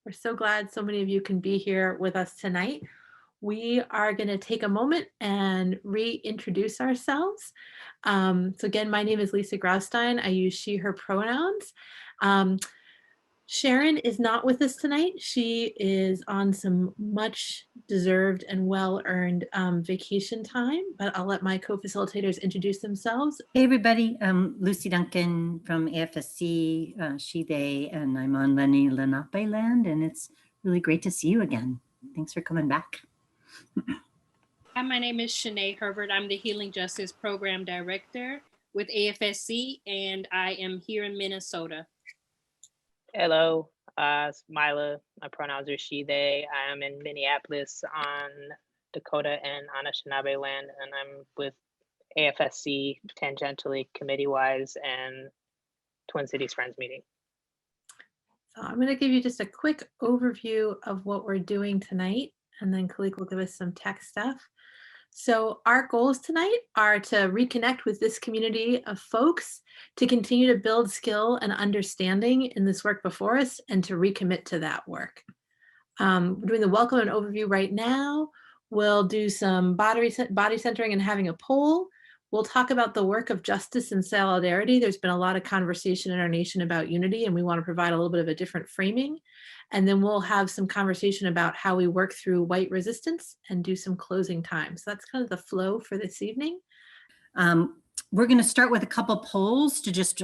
We're so glad so many of you can be here with us tonight. We are going to take a moment and reintroduce ourselves. So, again, my name is Lisa Graustein. I use she, her pronouns. Um, Sharon is not with us tonight. She is on some much deserved and well earned vacation time, but I'll let my co facilitators introduce themselves. Hey everybody, I'm Lucy Duncan from AFSC, she, they, and I'm on Lenni Lenape land, and it's really great to see you again. Thanks for coming back. Hi, my name is Shanae Herbert. I'm the Healing Justice Program Director with AFSC, and I am here in Minnesota. Hello, Mila. My pronouns are she, they. I am in Minneapolis on Dakota and Anishinaabe land, and I'm with AFSC tangentially, committee-wise, and Twin Cities Friends meeting. So I'm going to give you just a quick overview of what we're doing tonight, and then Kalik will give us some tech stuff. So our goals tonight are to reconnect with this community of folks, to continue to build skill and understanding in this work before us, and to recommit to that work. We're doing the welcome and overview right now. We'll do some body centering and having a poll. We'll talk about the work of justice and solidarity. There's been a lot of conversation in our nation about unity, and we want to provide a little bit of a different framing. And then we'll have some conversation about how we work through white resistance and do some closing time. So that's kind of the flow for this evening. We're going to start with a couple polls to just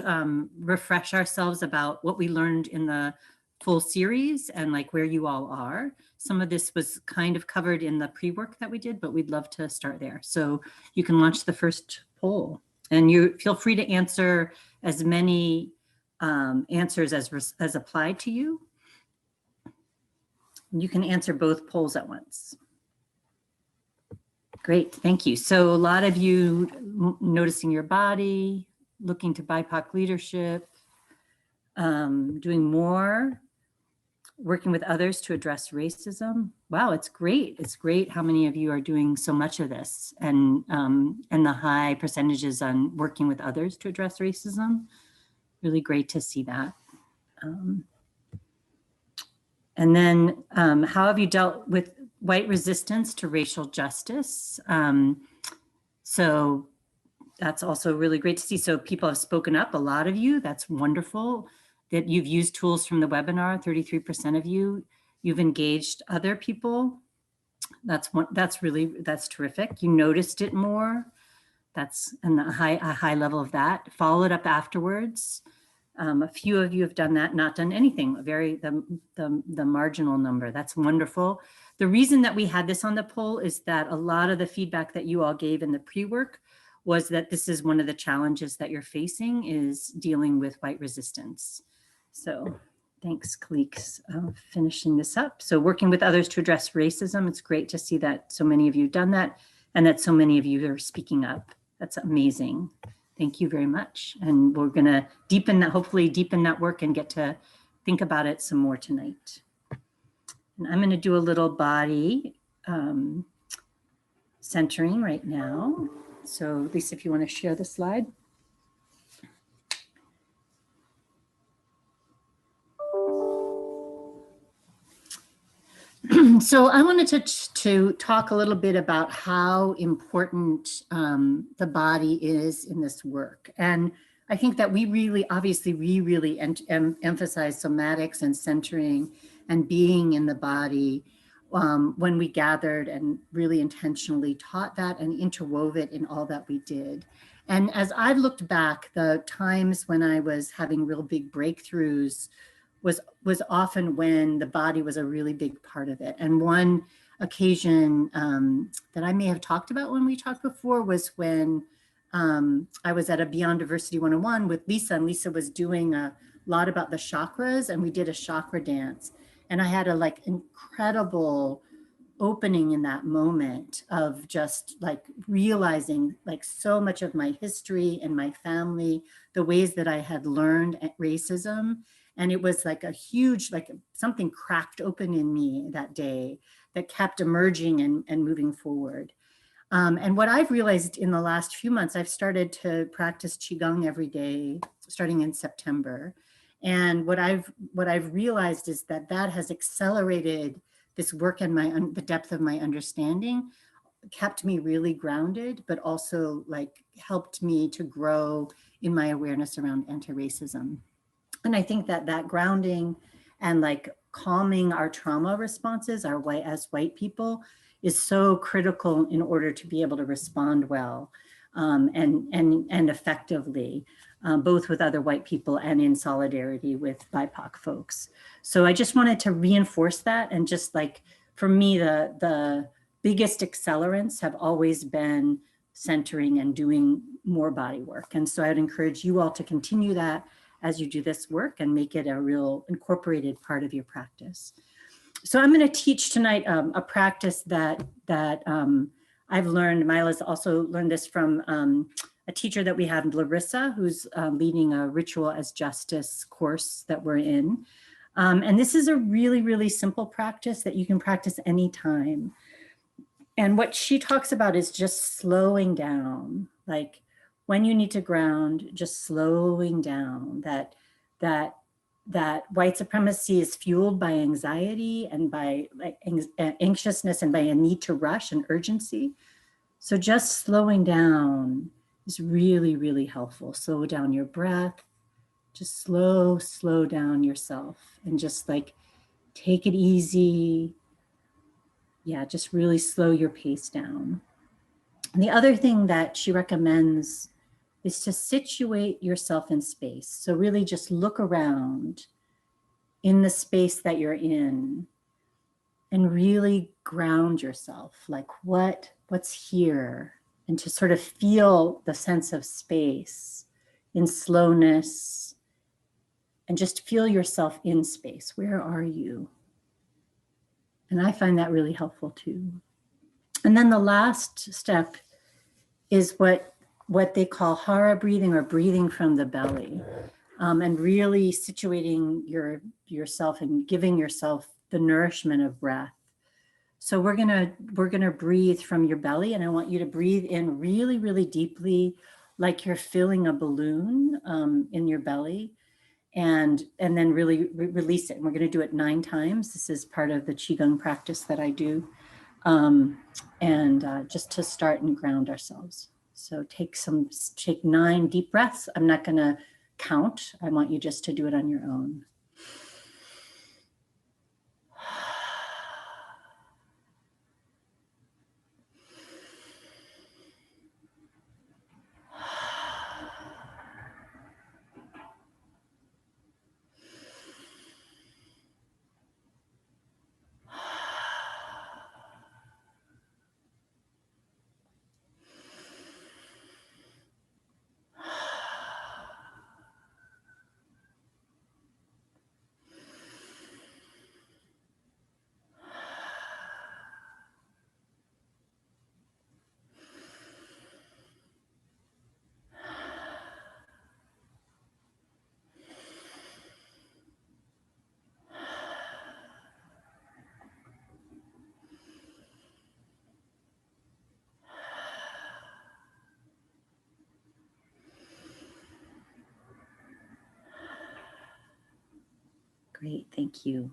refresh ourselves about what we learned in the full series and like where you all are. Some of this was kind of covered in the pre-work that we did, but we'd love to start there. So you can launch the first poll, and you feel free to answer as many answers as applied to you. You can answer both polls at once. Great, thank you. So a lot of you noticing your body, looking to BIPOC leadership, doing more, working with others to address racism. Wow, it's great. It's great how many of you are doing so much of this, and the high percentages on working with others to address racism. Really great to see that. And then how have you dealt with white resistance to racial justice? So that's also really great to see. So people have spoken up, a lot of you, that's wonderful that you've used tools from the webinar, 33% of you. You've engaged other people. That's terrific. You noticed it more. That's a high level of that. Follow it up afterwards. A few of you have done that, not done anything, the marginal number. That's wonderful. The reason that we had this on the poll is that a lot of the feedback that you all gave in the pre-work was that this is one of the challenges that you're facing, is dealing with white resistance. So thanks, colleagues, finishing this up. So working with others to address racism. It's great to see that so many of you have done that, and that so many of you are speaking up. That's amazing. Thank you very much. And we're going to deepen that, hopefully deepen that work and get to think about it some more tonight. And I'm going to do a little body centering right now. So Lisa, if you want to share the slide. So I wanted to talk a little bit about how important the body is in this work. And I think that we really emphasize somatics and centering and being in the body when we gathered and really intentionally taught that and interwove it in all that we did. And as I've looked back, the times when I was having real big breakthroughs was often when the body was a really big part of it. And one occasion that I may have talked about when we talked before was when I was at a Beyond Diversity 101 with Lisa, and Lisa was doing a lot about the chakras, and we did a chakra dance. And I had a incredible opening in that moment of just realizing so much of my history and my family, the ways that I had learned racism. And it was like a huge, something cracked open in me that day that kept emerging and moving forward. And what I've realized in the last few months, I've started to practice Qigong every day, starting in September. And what I've realized is that that has accelerated this work and the depth of my understanding, kept me really grounded, but also like helped me to grow in my awareness around anti-racism. And I think that that grounding and like calming our trauma responses, as white people, is so critical in order to be able to respond well and effectively, both with other white people and in solidarity with BIPOC folks. So I just wanted to reinforce that. And just like, for me, the biggest accelerants have always been centering and doing more body work. And so I'd encourage you all to continue that as you do this work and make it a real incorporated part of your practice. So I'm going to teach tonight a practice that I've learned. Mila's also learned this from a teacher that we have, Larissa, who's leading a Ritual as Justice course that we're in. And this is a really, really simple practice that you can practice anytime. And what she talks about is just slowing down, like when you need to ground, just slowing down. That white supremacy is fueled by anxiety and by like anxiousness and by a need to rush and urgency. So just slowing down is really, really helpful. Slow down your breath, just slow down yourself and just like take it easy. Yeah, just really slow your pace down. And the other thing that she recommends is to situate yourself in space. So really just look around in the space that you're in and really ground yourself, like what's here, and to sort of feel the sense of space in slowness and just feel yourself in space. Where are you? And I find that really helpful too. And then the last step is what they call hara breathing, or breathing from the belly, and really situating yourself and giving yourself the nourishment of breath. So we're gonna breathe from your belly, and I want you to breathe in really, really deeply, like you're filling a balloon in your belly, and then really release it. And we're gonna do it 9 times. This is part of the Qigong practice that I do, just to start and ground ourselves. So take 9 deep breaths. I'm not gonna count. I want you just to do it on your own. Great, thank you.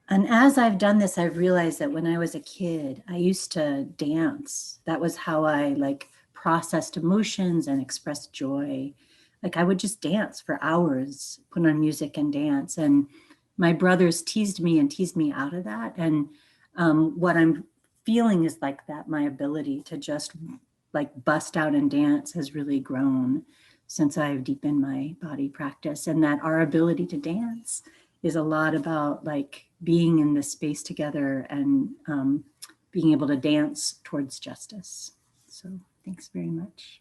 And as I've done this, I've realized that when I was a kid, I used to dance. That was how I like processed emotions and expressed joy. Like I would just dance for hours, put on music and dance. And my brothers teased me out of that. And what I'm feeling is like that my ability to just like bust out and dance has really grown since I've deepened my body practice, and that our ability to dance is a lot about like being in this space together and being able to dance towards justice. So thanks very much.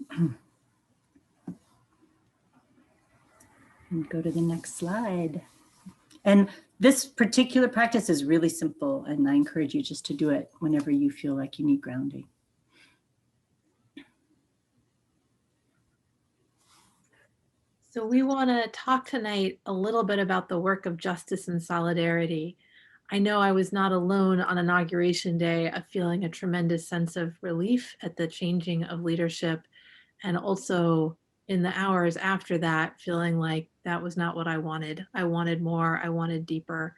And go to the next slide. And this particular practice is really simple, and I encourage you just to do it whenever you feel like you need grounding. So we want to talk tonight a little bit about the work of justice and solidarity. I know I was not alone on Inauguration Day of feeling a tremendous sense of relief at the changing of leadership, and also in the hours after that feeling like that was not what I wanted. I wanted more, I wanted deeper.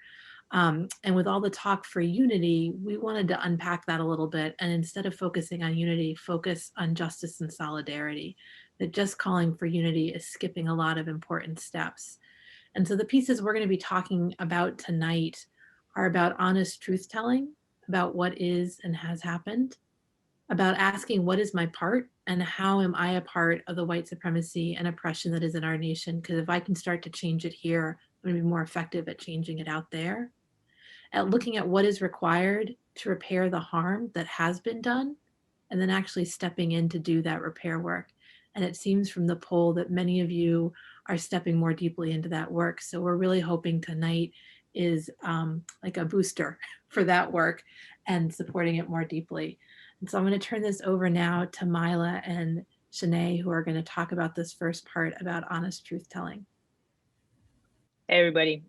And with all the talk for unity, we wanted to unpack that a little bit. And instead of focusing on unity, focus on justice and solidarity. That just calling for unity is skipping a lot of important steps. And so the pieces we're going to be talking about tonight are about honest truth telling, about what is and has happened, about asking what is my part and how am I a part of the white supremacy and oppression that is in our nation? Because if I can start to change it here, I'm going to be more effective at changing it out there. At looking at what is required to repair the harm that has been done, and then actually stepping in to do that repair work. And it seems from the poll that many of you are stepping more deeply into that work. So we're really hoping tonight is like a booster for that work and supporting it more deeply. And so I'm going to turn this over now to Mila and Shanae, who are going to talk about this first part about honest truth telling. Hey, everybody.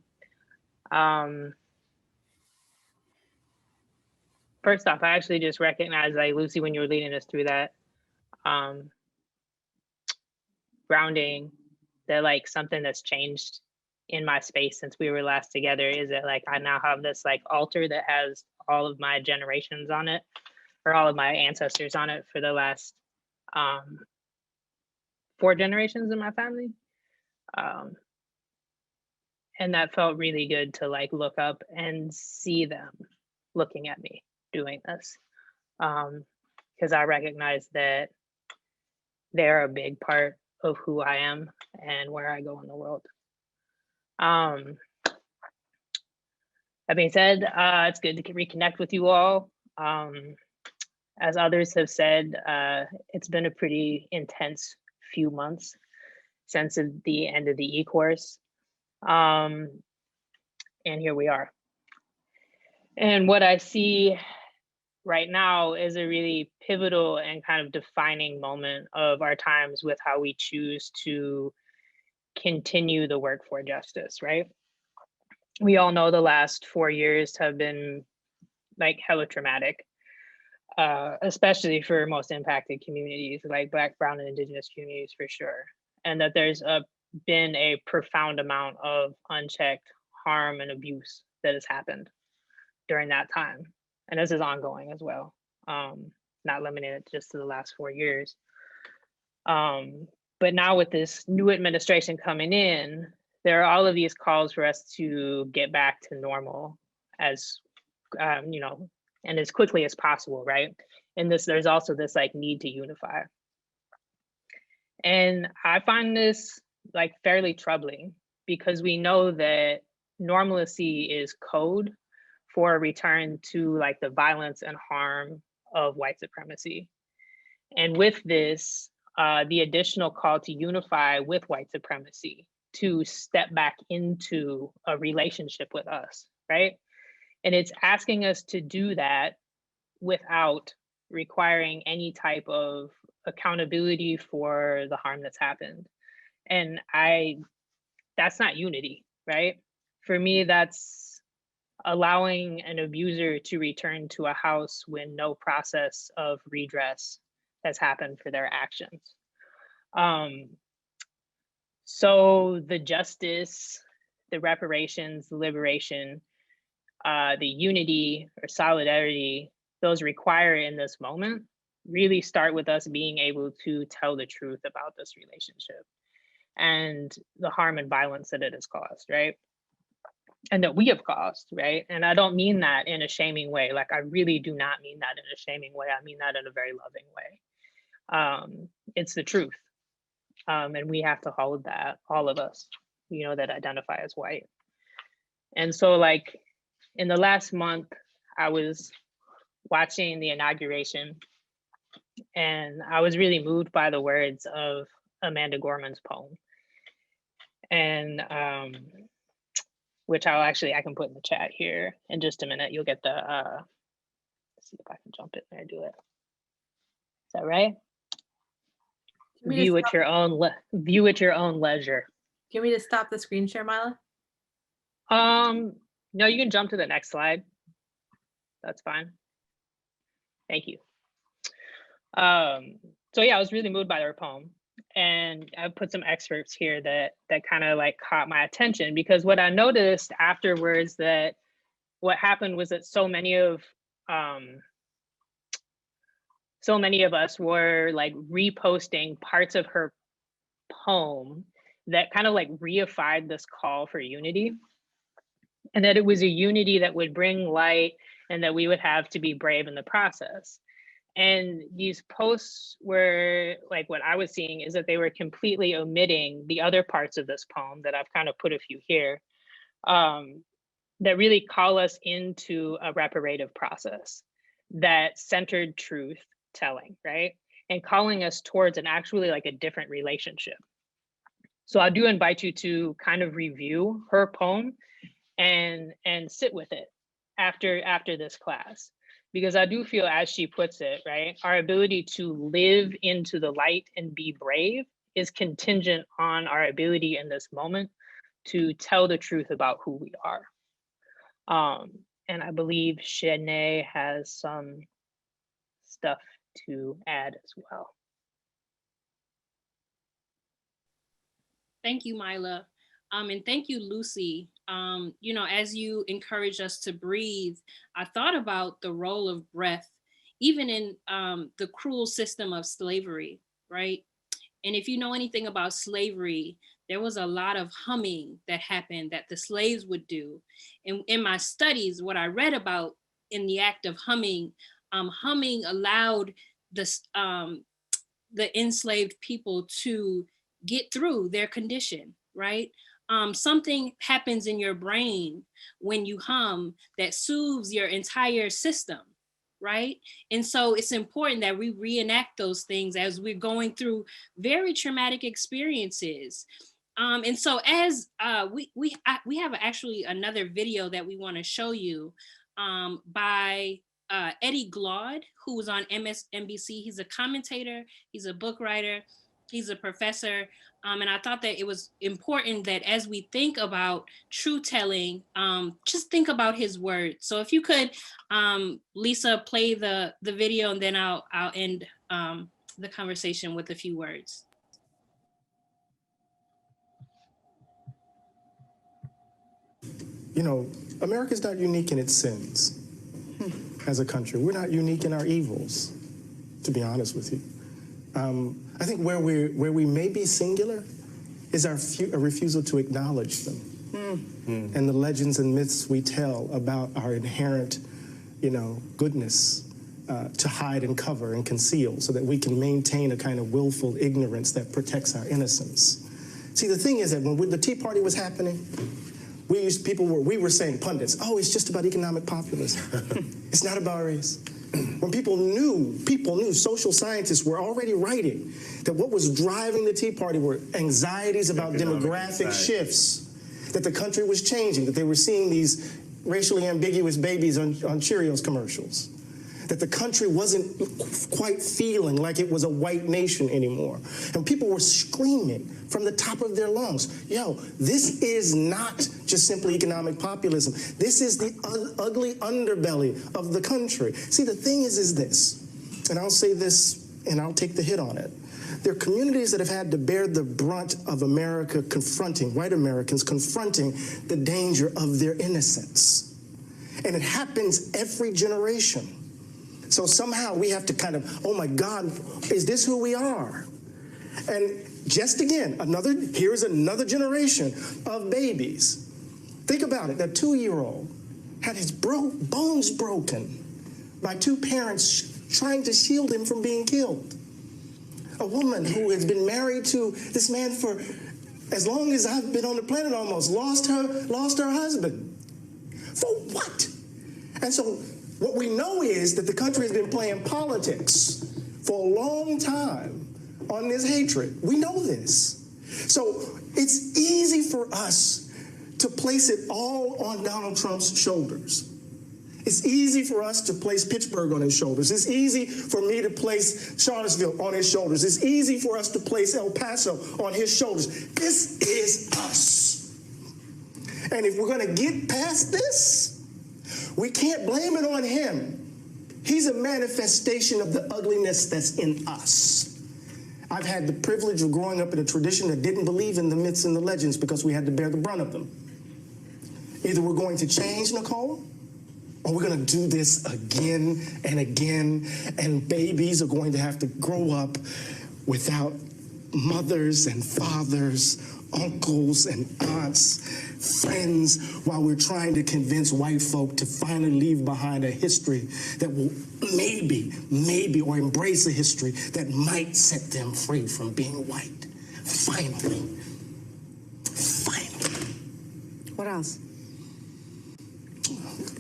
First off, I actually just recognized, like, Lucy, when you were leading us through that grounding, that like something that's changed in my space since we were last together is that like I now have this like altar that has all of my generations on it, or all of my ancestors on it for the last 4 generations in my family. And that felt really good to like look up and see them looking at me doing this, because I recognize that they're a big part of who I am and where I go in the world. That being said, it's good to reconnect with you all. As others have said, it's been a pretty intense few months since the end of the e-course. And here we are. And what I see right now is a really pivotal and kind of defining moment of our times with how we choose to continue the work for justice, right? We all know the last 4 years have been like hella traumatic, especially for most impacted communities like Black, Brown, and Indigenous communities for sure. And that there's been a profound amount of unchecked harm and abuse that has happened during that time. And this is ongoing as well, not limited just to the last 4 years. But now with this new administration coming in, there are all of these calls for us to get back to normal as, you know, and as quickly as possible, right? And there's also this like need to unify. And I find this like fairly troubling because we know that normalcy is code for a return to like the violence and harm of white supremacy. And with this, the additional call to unify with white supremacy, to step back into a relationship with us, right? And it's asking us to do that without requiring any type of accountability for the harm that's happened. And that's not unity, right? For me, that's allowing an abuser to return to a house when no process of redress has happened for their actions. So the justice, the reparations, the liberation, the unity or solidarity, those required in this moment really start with us being able to tell the truth about this relationship and the harm and violence that it has caused, right? And that we have caused, right? And I don't mean that in a shaming way. Like, I really do not mean that in a shaming way. I mean that in a very loving way. It's the truth. And we have to hold that, all of us, you know, that identify as white. And so like in the last month, I was watching the inauguration and I was really moved by the words of Amanda Gorman's poem. And which I can put in the chat here in just a minute. You'll get the, let's see if I can jump in there and do it. Is that right? View at your own leisure. Do you want me to stop the screen share, Mila? No, you can jump to the next slide. That's fine. Thank you. So yeah, I was really moved by her poem. And I put some excerpts here that kind of like caught my attention, because what I noticed afterwards, that what happened was that so many of us were like reposting parts of her poem that kind of like reified this call for unity, and that it was a unity that would bring light and that we would have to be brave in the process. And these posts were like, what I was seeing is that they were completely omitting the other parts of this poem that I've kind of put a few here, that really call us into a reparative process that centered truth telling, right? And calling us towards an actually like a different relationship. So I do invite you to kind of review her poem and sit with it after this class. Because I do feel, as she puts it, right, our ability to live into the light and be brave is contingent on our ability in this moment to tell the truth about who we are. And I believe Shanae has some stuff to add as well. Thank you, Mila. And thank you, Lucy. You know, as you encourage us to breathe, I thought about the role of breath, even in the cruel system of slavery, right? And if you know anything about slavery, there was a lot of humming that happened that the slaves would do. And in my studies, what I read about in the act of humming, humming allowed the enslaved people to get through their condition, right? Something happens in your brain when you hum that soothes your entire system, right? And so it's important that we reenact those things as we're going through very traumatic experiences. And so as we have actually another video that we want to show you by Eddie Glaude, who was on MSNBC. He's a commentator, he's a book writer, he's a professor. And I thought that it was important that as we think about truth telling, just think about his words. So if you could, Lisa, play the video, and then I'll end the conversation with a few words. You know, America's not unique in its sins as a country. We're not unique in our evils, to be honest with you. I think where we may be singular is our refusal to acknowledge them and the legends and myths we tell about our inherent, you know, goodness to hide and cover and conceal so that we can maintain a kind of willful ignorance that protects our innocence. See, the thing is that when the Tea Party was happening, we were saying, pundits, oh, it's just about economic populism. It's not about race. When people knew, social scientists were already writing that what was driving the Tea Party were anxieties about demographic shifts, that the country was changing, that they were seeing these racially ambiguous babies on Cheerios commercials, that the country wasn't quite feeling like it was a white nation anymore. And people were screaming from the top of their lungs, yo, this is not just simply economic populism. This is the ugly underbelly of the country. See, the thing is this, and I'll say this and I'll take the hit on it. There are communities that have had to bear the brunt of America confronting, white Americans confronting the danger of their innocence. And it happens every generation. So somehow we have to kind of, oh my God, is this who we are? And just again, here's another generation of babies. Think about it, that 2-year-old had his bones broken by 2 parents trying to shield him from being killed. A woman who has been married to this man for as long as I've been on the planet almost, lost her husband. For what? And so what we know is that the country has been playing politics for a long time on this hatred. We know this. So it's easy for us to place it all on Donald Trump's shoulders. It's easy for us to place Pittsburgh on his shoulders. It's easy for me to place Charlottesville on his shoulders. It's easy for us to place El Paso on his shoulders. This is us. And if we're going to get past this, we can't blame it on him. He's a manifestation of the ugliness that's in us. I've had the privilege of growing up in a tradition that didn't believe in the myths and the legends because we had to bear the brunt of them. Either we're going to change, Nicole, or we're going to do this again and again, and babies are going to have to grow up without mothers and fathers, uncles and aunts, friends, while we're trying to convince white folk to finally leave behind a history that will maybe, or embrace a history that might set them free from being white. Finally. What else?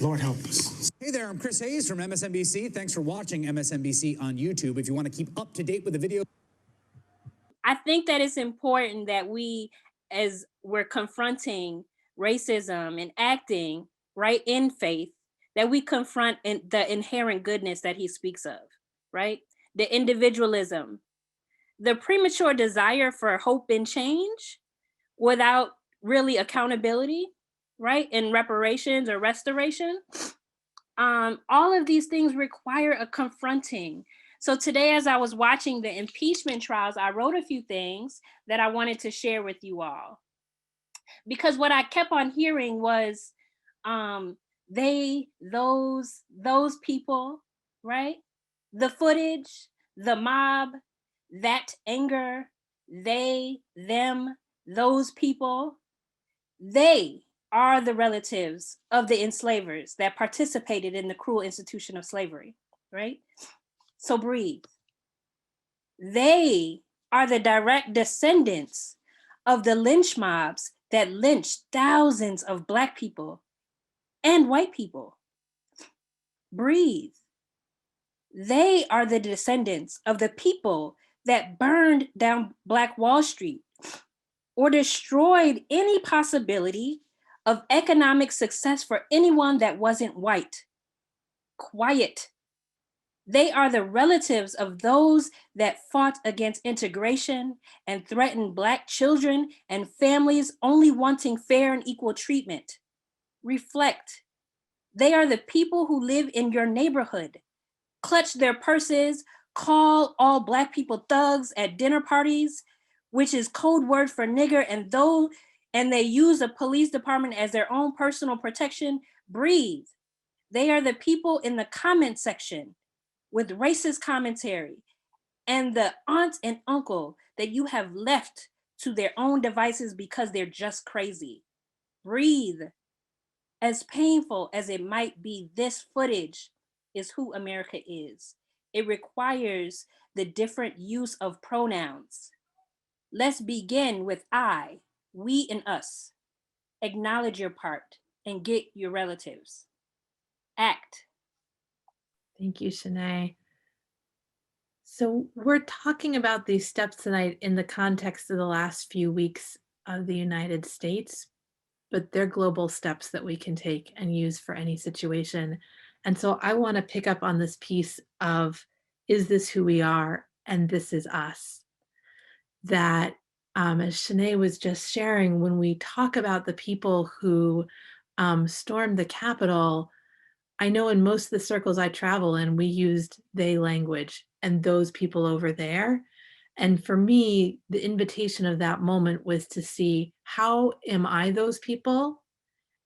Lord help us. Hey there, I'm Chris Hayes from MSNBC. Thanks for watching MSNBC on YouTube. If you want to keep up to date with the video. I think that it's important that we, as we're confronting racism and acting right in faith, that we confront the inherent goodness that he speaks of, right? The individualism, the premature desire for hope and change without really accountability, right? And reparations or restoration. All of these things require a confronting. So today, as I was watching the impeachment trials, I wrote a few things that I wanted to share with you all. Because what I kept on hearing was those people, right? The footage, the mob, that anger, they, them, those people, they are the relatives of the enslavers that participated in the cruel institution of slavery, right? So breathe. They are the direct descendants of the lynch mobs that lynched thousands of Black people and white people. Breathe. They are the descendants of the people that burned down Black Wall Street or destroyed any possibility of economic success for anyone that wasn't white. Quiet. They are the relatives of those that fought against integration and threatened Black children and families only wanting fair and equal treatment. Reflect. They are the people who live in your neighborhood, clutch their purses, call all Black people thugs at dinner parties, which is code word for nigger, and they use the police department as their own personal protection. Breathe. They are the people in the comment section with racist commentary and the aunt and uncle that you have left to their own devices because they're just crazy. Breathe. As painful as it might be, this footage is who America is. It requires the different use of pronouns. Let's begin with I, we, and us. Acknowledge your part and get your relatives. Act. Thank you, Shanae. So we're talking about these steps tonight in the context of the last few weeks of the United States, but they're global steps that we can take and use for any situation. And so I want to pick up on this piece of, is this who we are? And this is us. That as Shanae was just sharing, when we talk about the people who stormed the Capitol, I know in most of the circles I travel in, we used they language and those people over there. And for me, the invitation of that moment was to see, how am I those people?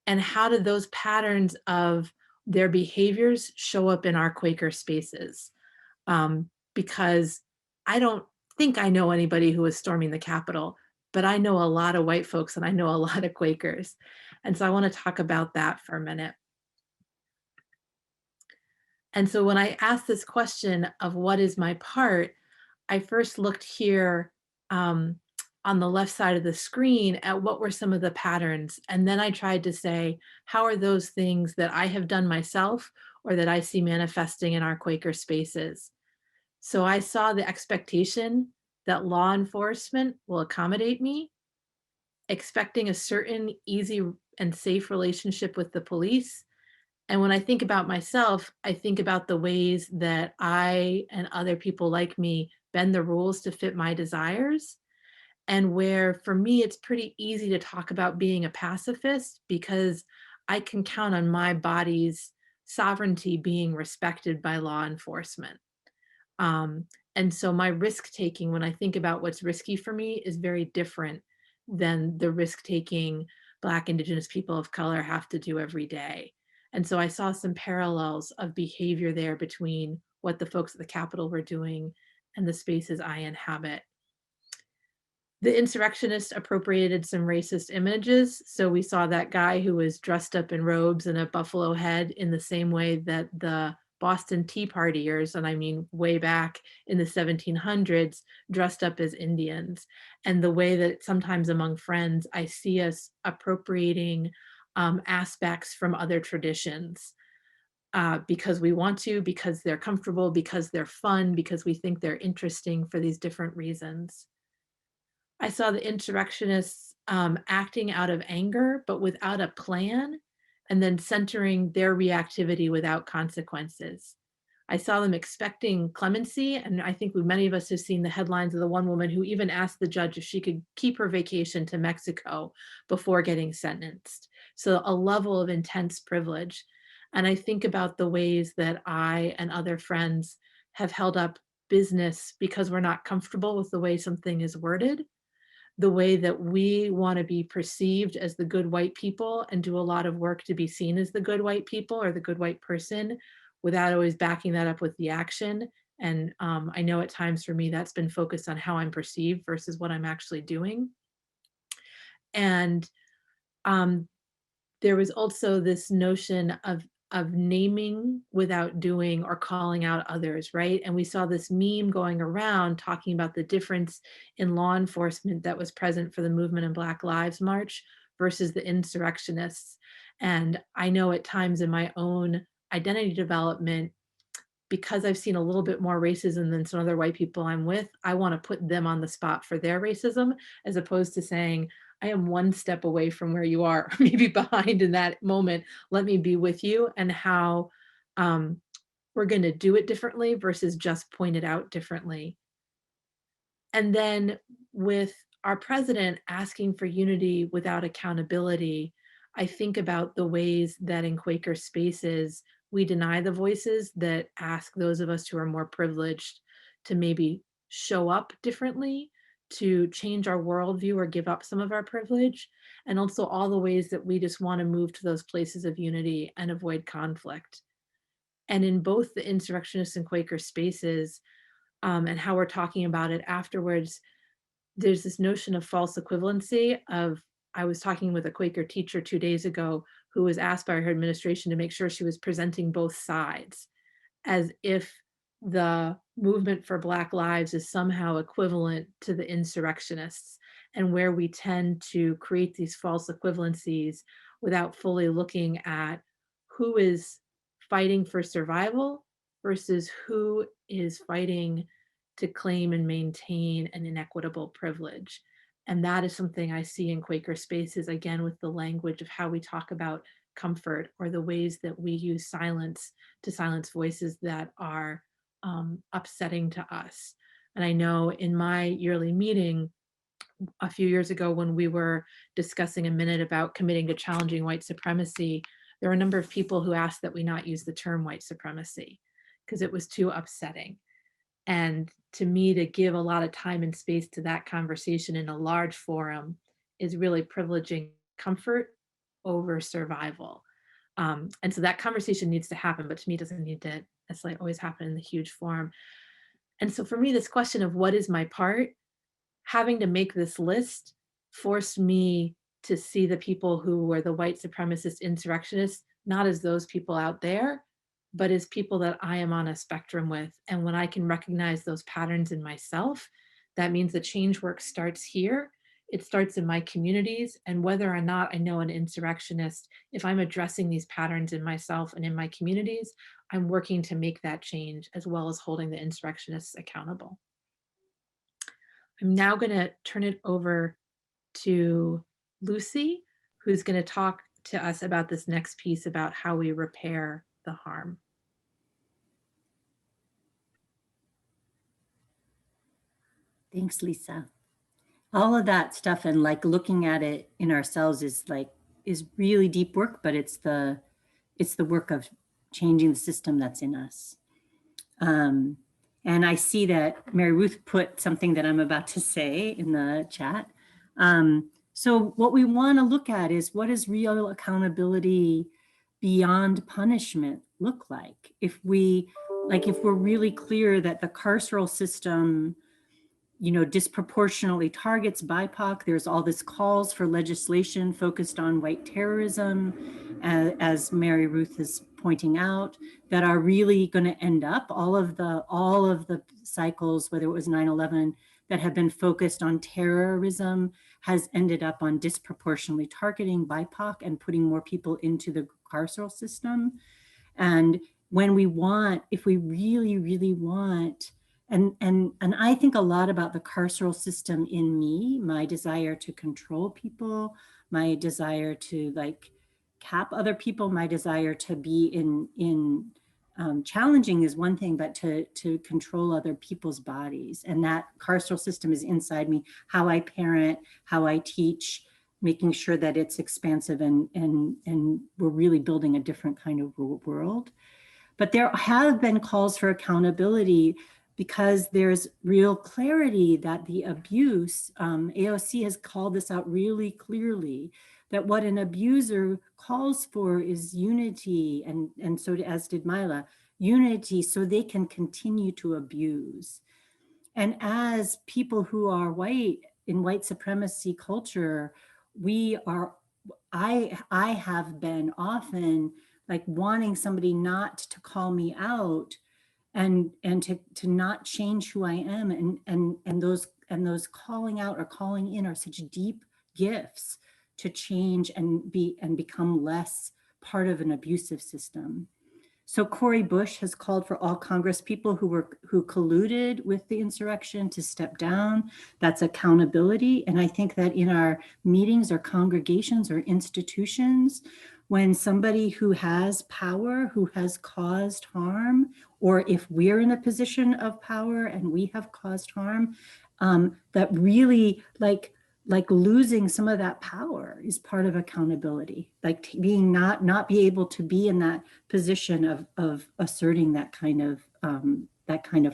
And how do those patterns of their behaviors show up in our Quaker spaces? Because I don't think I know anybody who was storming the Capitol, but I know a lot of white folks and I know a lot of Quakers. And so I want to talk about that for a minute. And so when I asked this question of what is my part, I first looked here on the left side of the screen at what were some of the patterns. And then I tried to say, how are those things that I have done myself or that I see manifesting in our Quaker spaces? So I saw the expectation that law enforcement will accommodate me, expecting a certain easy and safe relationship with the police. And when I think about myself, I think about the ways that I and other people like me bend the rules to fit my desires. And where for me, it's pretty easy to talk about being a pacifist because I can count on my body's sovereignty being respected by law enforcement. And so my risk taking, when I think about what's risky for me, is very different than the risk taking Black, Indigenous people of color have to do every day. And so I saw some parallels of behavior there between what the folks at the Capitol were doing and the spaces I inhabit. The insurrectionists appropriated some racist images. So we saw that guy who was dressed up in robes and a buffalo head in the same way that the Boston Tea Partiers, and I mean way back in the 1700s, dressed up as Indians. And the way that sometimes among friends, I see us appropriating aspects from other traditions because we want to, because they're comfortable, because they're fun, because we think they're interesting for these different reasons. I saw the insurrectionists acting out of anger, but without a plan, and then centering their reactivity without consequences. I saw them expecting clemency, and I think many of us have seen the headlines of the one woman who even asked the judge if she could keep her vacation to Mexico before getting sentenced. So a level of intense privilege. And I think about the ways that I and other friends have held up business because we're not comfortable with the way something is worded, the way that we want to be perceived as the good white people and do a lot of work to be seen as the good white people or the good white person without always backing that up with the action. And I know at times for me that's been focused on how I'm perceived versus what I'm actually doing. And there was also this notion of naming without doing or calling out others, right? And we saw this meme going around talking about the difference in law enforcement that was present for the Movement in Black Lives March versus the insurrectionists. And I know at times in my own identity development, because I've seen a little bit more racism than some other white people I'm with, I want to put them on the spot for their racism, as opposed to saying, I am one step away from where you are, maybe behind in that moment. Let me be with you, and how we're going to do it differently versus just point it out differently. And then with our president asking for unity without accountability, I think about the ways that in Quaker spaces, we deny the voices that ask those of us who are more privileged to maybe show up differently, to change our worldview or give up some of our privilege, and also all the ways that we just want to move to those places of unity and avoid conflict. And in both the insurrectionist and Quaker spaces, and how we're talking about it afterwards, there's this notion of false equivalency of, I was talking with a Quaker teacher 2 days ago who was asked by her administration to make sure she was presenting both sides, as if the movement for Black lives is somehow equivalent to the insurrectionists, and where we tend to create these false equivalencies without fully looking at who is fighting for survival versus who is fighting to claim and maintain an inequitable privilege. And that is something I see in Quaker spaces, again, with the language of how we talk about comfort, or the ways that we use silence to silence voices that are upsetting to us. And I know in my yearly meeting a few years ago, when we were discussing a minute about committing to challenging white supremacy, there were a number of people who asked that we not use the term white supremacy because it was too upsetting. And to me, to give a lot of time and space to that conversation in a large forum is really privileging comfort over survival. And so that conversation needs to happen, but to me, it doesn't need to necessarily always happen in the huge forum. And so for me, this question of what is my part, having to make this list forced me to see the people who were the white supremacist insurrectionists, not as those people out there, but as people that I am on a spectrum with. And when I can recognize those patterns in myself, that means the change work starts here. It starts in my communities. And whether or not I know an insurrectionist, if I'm addressing these patterns in myself and in my communities, I'm working to make that change, as well as holding the insurrectionists accountable. I'm now going to turn it over to Lucy, who's going to talk to us about this next piece about how we repair the harm. Thanks, Lisa. All of that stuff and like looking at it in ourselves is really deep work, but it's the work of changing the system that's in us. And I see that Mary Ruth put something that I'm about to say in the chat. So what we want to look at is, what does real accountability beyond punishment look like? If we're really clear that the carceral system, disproportionately targets BIPOC. There's all this calls for legislation focused on white terrorism, as Mary Ruth is pointing out, that are really going to end up all of the cycles, whether it was 9/11, that have been focused on terrorism, has ended up on disproportionately targeting BIPOC and putting more people into the carceral system. And if we really, really want, and I think a lot about the carceral system in me, my desire to control people, my desire to cap other people, my desire to be in challenging is one thing, but to control other people's bodies. And that carceral system is inside me, how I parent, how I teach, making sure that it's expansive and we're really building a different kind of world. But there have been calls for accountability because there's real clarity that the abuse, AOC has called this out really clearly, that what an abuser calls for is unity, and so as did Mila, unity so they can continue to abuse. And as people who are white in white supremacy culture, I have been often wanting somebody not to call me out and to not change who I am. And those calling out or calling in are such deep gifts to change and become less part of an abusive system. So Cori Bush has called for all Congress people who colluded with the insurrection to step down. That's accountability. And I think that in our meetings or congregations or institutions, when somebody who has power, who has caused harm, or if we're in a position of power and we have caused harm, that really losing some of that power is part of accountability, being not be able to be in that position of asserting that kind of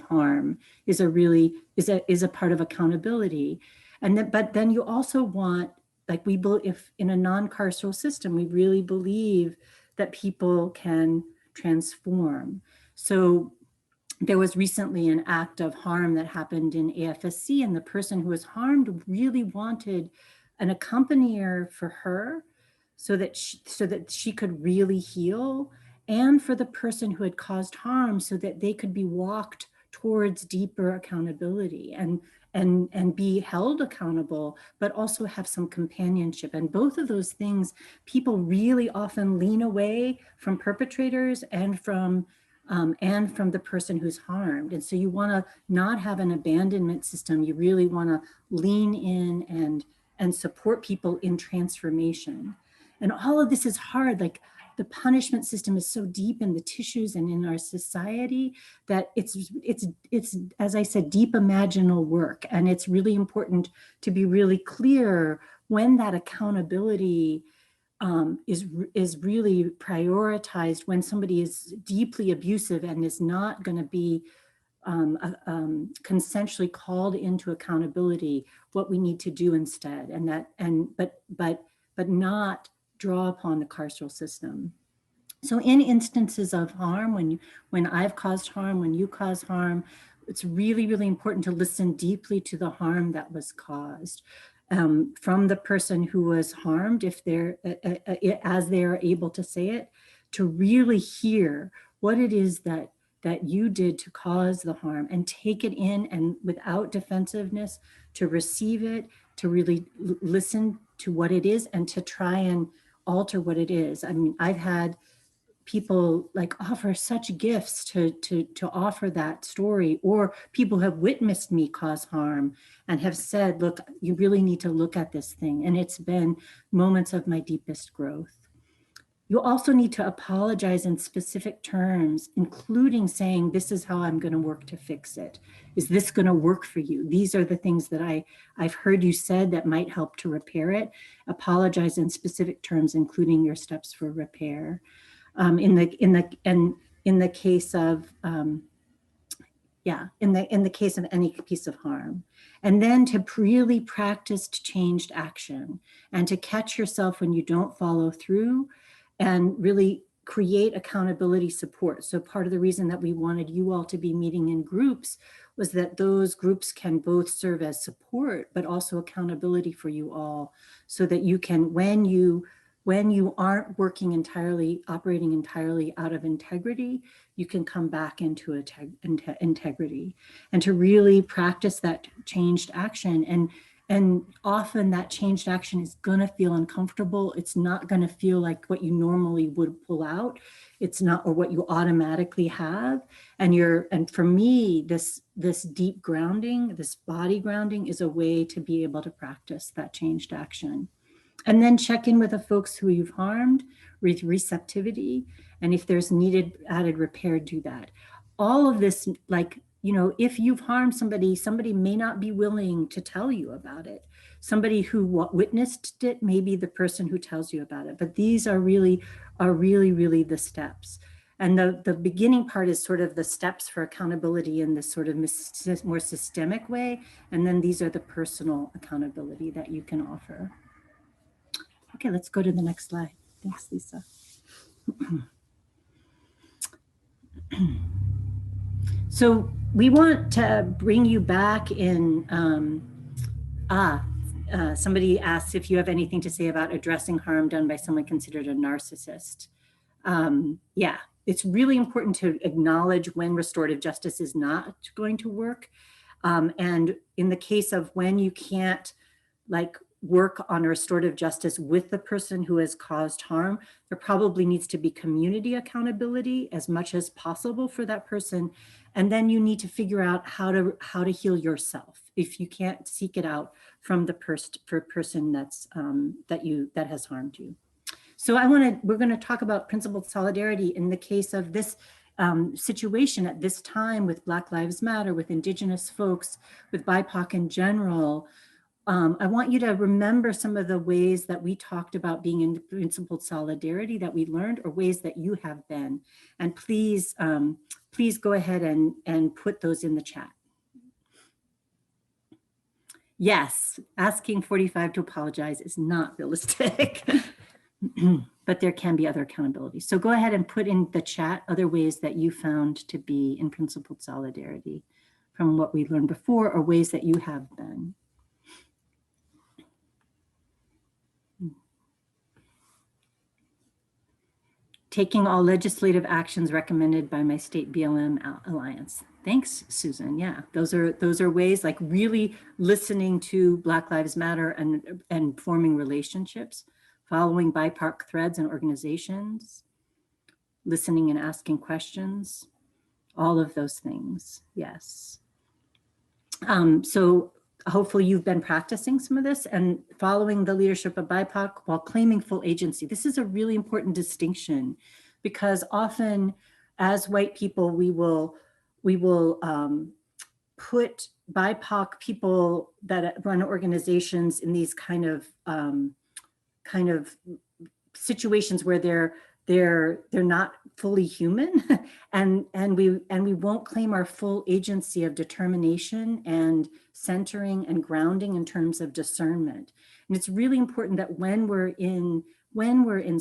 harm is a part of accountability. But then you also want, if in a non-carceral system, we really believe that people can transform. So there was recently an act of harm that happened in AFSC, and the person who was harmed really wanted an accompanier for her so that she could really heal, and for the person who had caused harm so that they could be walked towards deeper accountability and be held accountable, but also have some companionship. And both of those things, people really often lean away from perpetrators and from the person who's harmed. And so you want to not have an abandonment system. You really want to lean in and support people in transformation. And all of this is hard. The punishment system is so deep in the tissues and in our society that it's as I said, deep imaginal work. And it's really important to be really clear when that accountability is really prioritized, when somebody is deeply abusive and is not going to be consensually called into accountability, what we need to do instead, but not draw upon the carceral system. So in instances of harm, when I've caused harm, when you cause harm, it's really, really important to listen deeply to the harm that was caused. From the person who was harmed, if they're, as they're able to say it, to really hear what it is that you did to cause the harm, and take it in, and without defensiveness, to receive it, to really listen to what it is, and to try and alter what it is. I mean, I've had people offer such gifts to offer that story, or people have witnessed me cause harm and have said, look, you really need to look at this thing. And it's been moments of my deepest growth. You also need to apologize in specific terms, including saying, this is how I'm going to work to fix it. Is this going to work for you? These are the things that I've heard you said that might help to repair it. Apologize in specific terms, including your steps for repair. In the case of Yeah, in the case of any piece of harm. And then to really practice changed action and to catch yourself when you don't follow through and really create accountability support. So part of the reason that we wanted you all to be meeting in groups was that those groups can both serve as support, but also accountability for you all so that you can, when you aren't working entirely, operating entirely out of integrity, you can come back into integrity and to really practice that changed action. And often that changed action is going to feel uncomfortable. It's not going to feel like what you normally would pull out. It's not, or what you automatically have. And for me, this deep grounding, this body grounding is a way to be able to practice that changed action. And then check in with the folks who you've harmed with receptivity. And if there's needed added repair, do that. All of this, like, you know, if you've harmed somebody, somebody may not be willing to tell you about it. Somebody who witnessed it may be the person who tells you about it. But these are really the steps. And the beginning part is sort of the steps for accountability in this sort of more systemic way. And then these are the personal accountability that you can offer. Okay, let's go to the next slide. Thanks, Lisa. So we want to bring you back in, somebody asks if you have anything to say about addressing harm done by someone considered a narcissist. Yeah, it's really important to acknowledge when restorative justice is not going to work. And in the case of when you can't work on restorative justice with the person who has caused harm, there probably needs to be community accountability as much as possible for that person. And then you need to figure out how to heal yourself if you can't seek it out from the person that's that has harmed you. So we're going to talk about principled solidarity in the case of this situation at this time with Black Lives Matter, with Indigenous folks, with BIPOC in general. I want you to remember some of the ways that we talked about being in principled solidarity that we learned, or ways that you have been. And please go ahead and put those in the chat. Yes, asking 45 to apologize is not realistic, but there can be other accountability. So go ahead and put in the chat other ways that you found to be in principled solidarity from what we learned before, or ways that you have been. Taking all legislative actions recommended by my state BLM Alliance. Thanks, Susan. Yeah, those are ways, like really listening to Black Lives Matter and forming relationships, following BIPOC threads and organizations, listening and asking questions, all of those things. Yes. So hopefully you've been practicing some of this and following the leadership of BIPOC while claiming full agency. This is a really important distinction, because often as white people, we will put BIPOC people that run organizations in these kind of situations where they're not fully human, and we won't claim our full agency of determination and centering and grounding in terms of discernment. And it's really important that when we're in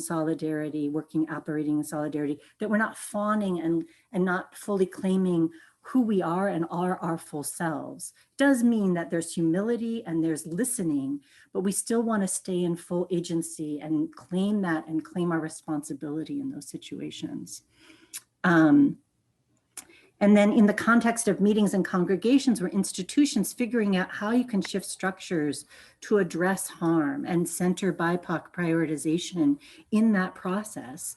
solidarity, operating in solidarity, that we're not fawning and not fully claiming who we are and are our full selves. It does mean that there's humility and there's listening, but we still want to stay in full agency and claim that and claim our responsibility in those situations. And then in the context of meetings and congregations or institutions, figuring out how you can shift structures to address harm and center BIPOC prioritization in that process.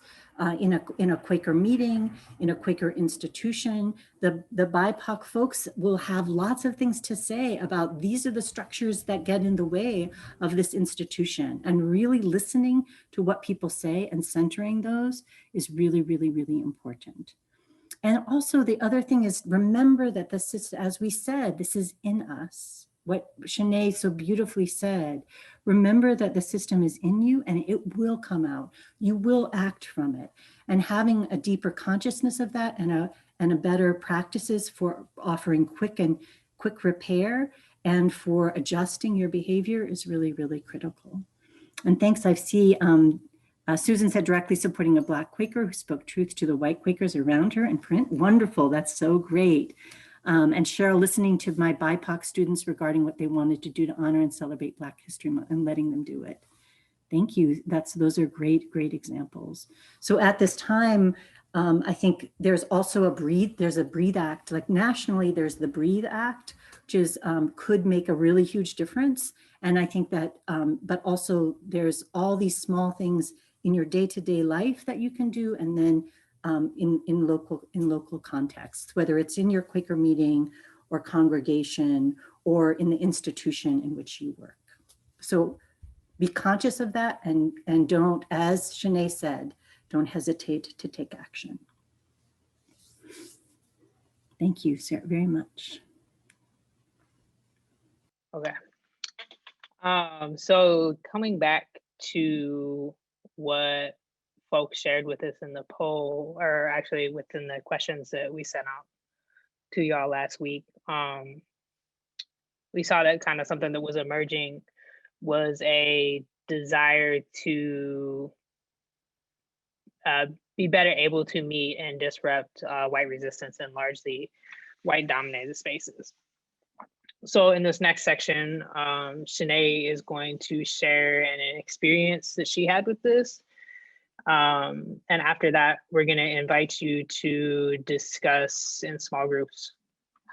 In a Quaker meeting, in a Quaker institution, the BIPOC folks will have lots of things to say about these are the structures that get in the way of this institution, and really listening to what people say and centering those is really, really, really important. And also the other thing is, remember that this is, as we said, this is in us. what Shanae so beautifully said, remember that the system is in you and it will come out. You will act from it. And having a deeper consciousness of that and a better practices for offering quick repair and for adjusting your behavior is really, really critical. And thanks, I see Susan said directly supporting a Black Quaker who spoke truth to the white Quakers around her in print. Wonderful, that's so great. And Cheryl, listening to my BIPOC students regarding what they wanted to do to honor and celebrate Black History Month and letting them do it. Thank you. Those are great examples. So at this time, I think there's also there's a Breathe Act. Like nationally, there's the Breathe Act, which is could make a really huge difference. And I think that, but also there's all these small things in your day-to-day life that you can do, and then in local contexts, whether it's in your Quaker meeting or congregation or in the institution in which you work. So be conscious of that and don't, as Shanae said, don't hesitate to take action. Thank you, Sarah, very much. Okay. So coming back to what folks shared with us in the poll, or actually within the questions that we sent out to y'all last week, we saw that kind of something that was emerging was a desire to be better able to meet and disrupt white resistance in largely white dominated spaces. So in this next section, Shanae is going to share an experience that she had with this. And after that, we're gonna invite you to discuss in small groups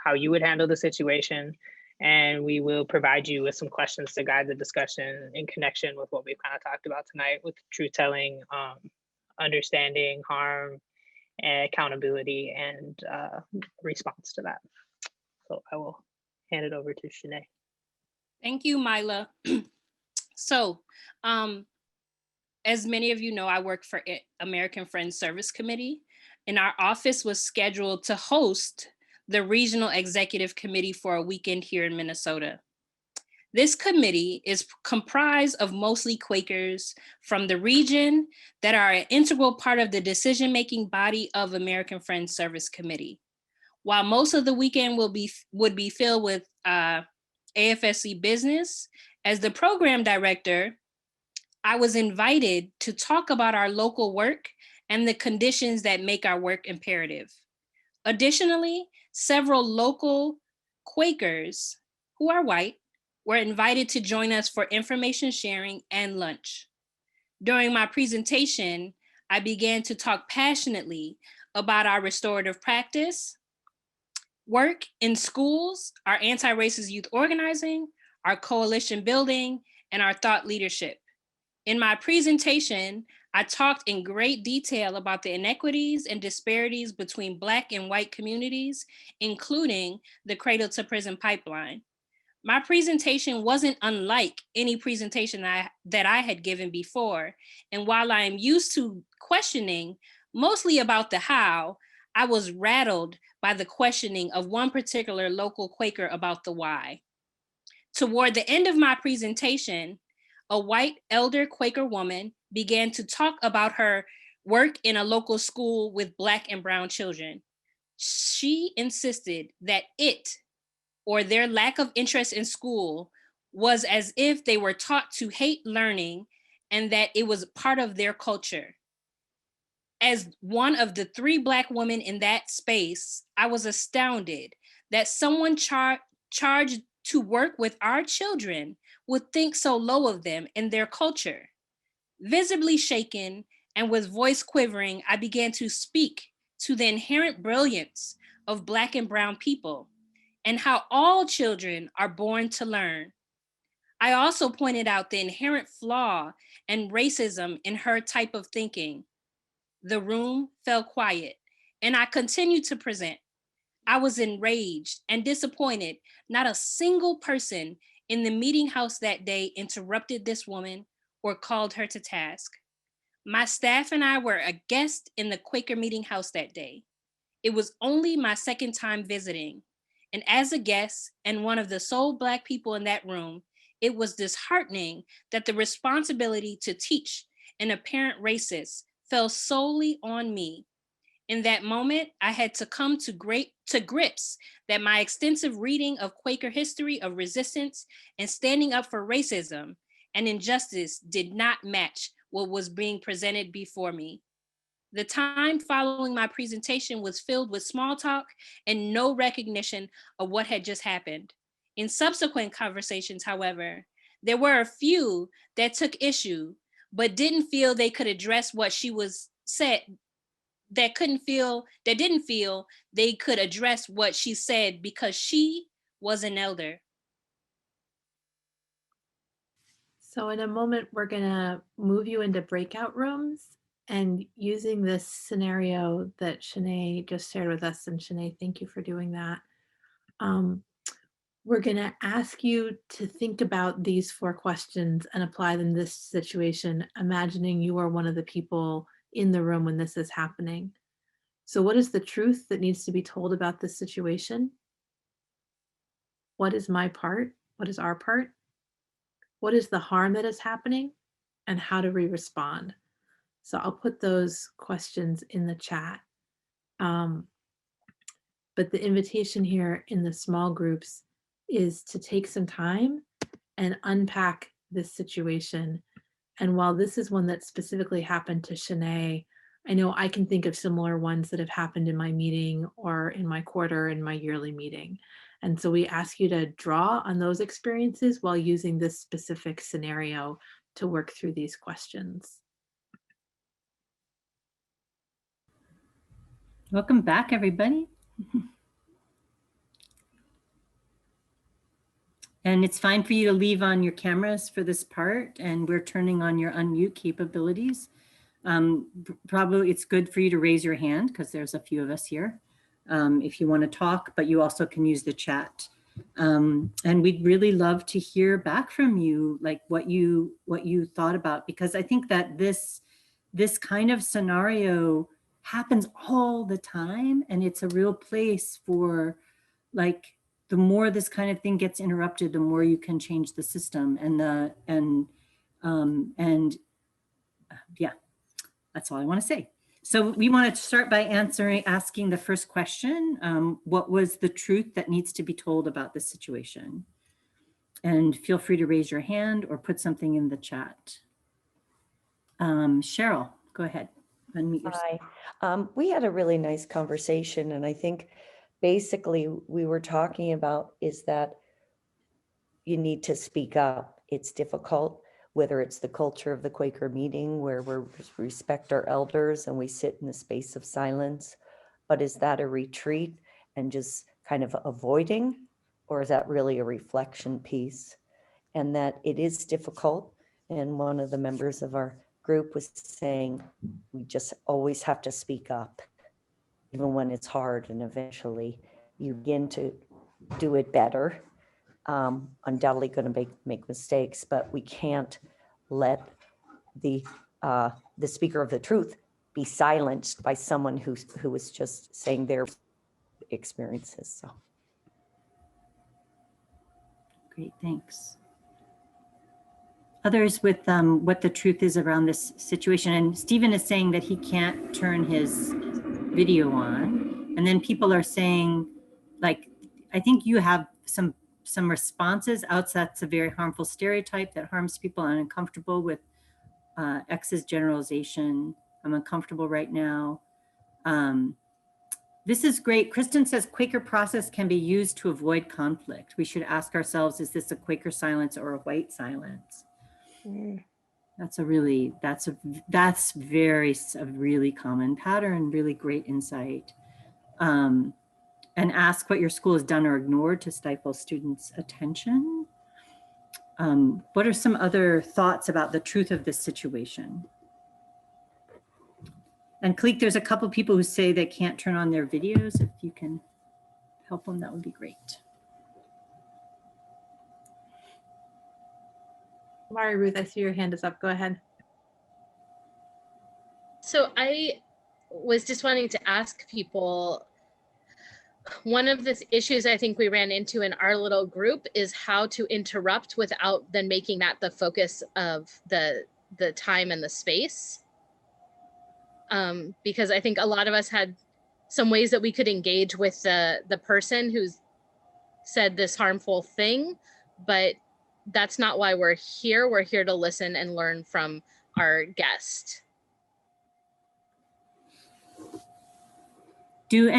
how you would handle the situation. And we will provide you with some questions to guide the discussion in connection with what we've kind of talked about tonight with truth telling, understanding harm, and accountability, and response to that. So I will hand it over to Shanae. Thank you, Mila. So, as many of you know, I work for American Friends Service Committee, and our office was scheduled to host the Regional Executive Committee for a weekend here in Minnesota. This committee is comprised of mostly Quakers from the region that are an integral part of the decision-making body of American Friends Service Committee. While most of the weekend would be filled with AFSC business, as the program director, I was invited to talk about our local work and the conditions that make our work imperative. Additionally, several local Quakers who are white were invited to join us for information sharing and lunch. During my presentation, I began to talk passionately about our restorative practice, work in schools, our anti-racist youth organizing, our coalition building, and our thought leadership. In my presentation, I talked in great detail about the inequities and disparities between Black and white communities, including the Cradle to Prison pipeline. My presentation wasn't unlike any presentation that I had given before. And while I am used to questioning mostly about the how, I was rattled by the questioning of one particular local Quaker about the why. Toward the end of my presentation, a white elder Quaker woman began to talk about her work in a local school with Black and brown children. She insisted that it, or their lack of interest in school, was as if they were taught to hate learning and that it was part of their culture. As one of the 3 Black women in that space, I was astounded that someone charged to work with our children would think so low of them and their culture. Visibly shaken and with voice quivering, I began to speak to the inherent brilliance of Black and brown people and how all children are born to learn. I also pointed out the inherent flaw and racism in her type of thinking. The room fell quiet and I continued to present. I was enraged and disappointed. Not a single person in the meeting house that day interrupted this woman or called her to task. My staff and I were a guest in the Quaker meeting house that day. It was only my second time visiting. And as a guest and one of the sole Black people in that room, it was disheartening that the responsibility to teach an apparent racist fell solely on me. In that moment, I had to come to grips that my extensive reading of Quaker history of resistance and standing up for racism and injustice did not match what was being presented before me. The time following my presentation was filled with small talk and no recognition of what had just happened. In subsequent conversations, however, there were a few that took issue, but didn't feel they could address what she was said, that didn't feel they could address what she said because she was an elder. So in a moment, we're gonna move you into breakout rooms and using this scenario that Shanae just shared with us, and Shanae, thank you for doing that. We're gonna ask you to think about these 4 questions and apply them to this situation, imagining you are one of the people in the room when this is happening. So what is the truth that needs to be told about this situation? What is my part? What is our part? What is the harm that is happening? And how do we respond? So I'll put those questions in the chat. But the invitation here in the small groups is to take some time and unpack this situation. And while this is one that specifically happened to Shanae, I know I can think of similar ones that have happened in my meeting or in my quarter and my yearly meeting. And so we ask you to draw on those experiences while using this specific scenario to work through these questions. Welcome back, everybody. And it's fine for you to leave on your cameras for this part, and we're turning on your unmute capabilities. Probably it's good for you to raise your hand because there's a few of us here if you want to talk, but you also can use the chat. And we'd really love to hear back from you, like what you thought about, because I think that this kind of scenario happens all the time, and it's a real place for, like, the more this kind of thing gets interrupted, the more you can change the system. Yeah, that's all I want to say. So we want to start by asking the first question. What was the truth that needs to be told about this situation? And feel free to raise your hand or put something in the chat. Cheryl, go ahead. Unmute yourself. Hi. We had a really nice conversation, and I think basically we were talking about is that you need to speak up. It's difficult, whether it's the culture of the Quaker meeting where we respect our elders and we sit in the space of silence, but is that a retreat and just kind of avoiding, or is that really a reflection piece? And that it is difficult. And one of the members of our group was saying, we just always have to speak up, even when it's hard, and eventually you begin to do it better. Undoubtedly going to make mistakes, but we can't let the speaker of the truth be silenced by someone who was just saying their experiences. So. Great, thanks. Others with what the truth is around this situation. And Stephen is saying that he can't turn his video on. And then people are saying, like, I think you have some responses. That's a very harmful stereotype that harms people. I'm uncomfortable with X's generalization. I'm uncomfortable right now. This is great. Kristen says Quaker process can be used to avoid conflict. We should ask ourselves, is this a Quaker silence or a white silence? That's a really common pattern, really great insight. And ask what your school has done or ignored to stifle students' attention. What are some other thoughts about the truth of this situation? And Kalik, there's a couple people who say they can't turn on their videos. If you can help them, that would be great. Mari Ruth, I see your hand is up. Go ahead. So I was just wanting to ask people, one of the issues I think we ran into in our little group is how to interrupt without then making that the focus of the time and the space. Because I think a lot of us had some ways that we could engage with the person who's said this harmful thing, but that's not why we're here. We're here to listen and learn from our guest. Do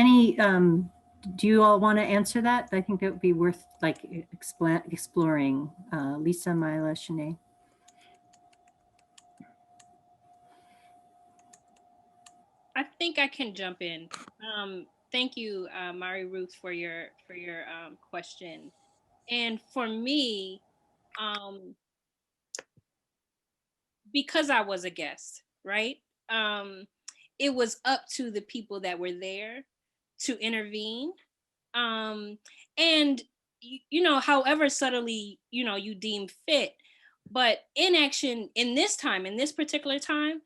you all want to answer that? I think that would be worth like exploring. Lisa, Mila, Shanae. I think I can jump in. Thank you, Mari Ruth, for your question. And for me, because I was a guest, right? It was up to the people that were there to intervene. And you know, however subtly, you know, you deem fit, but inaction in this time, in this particular time,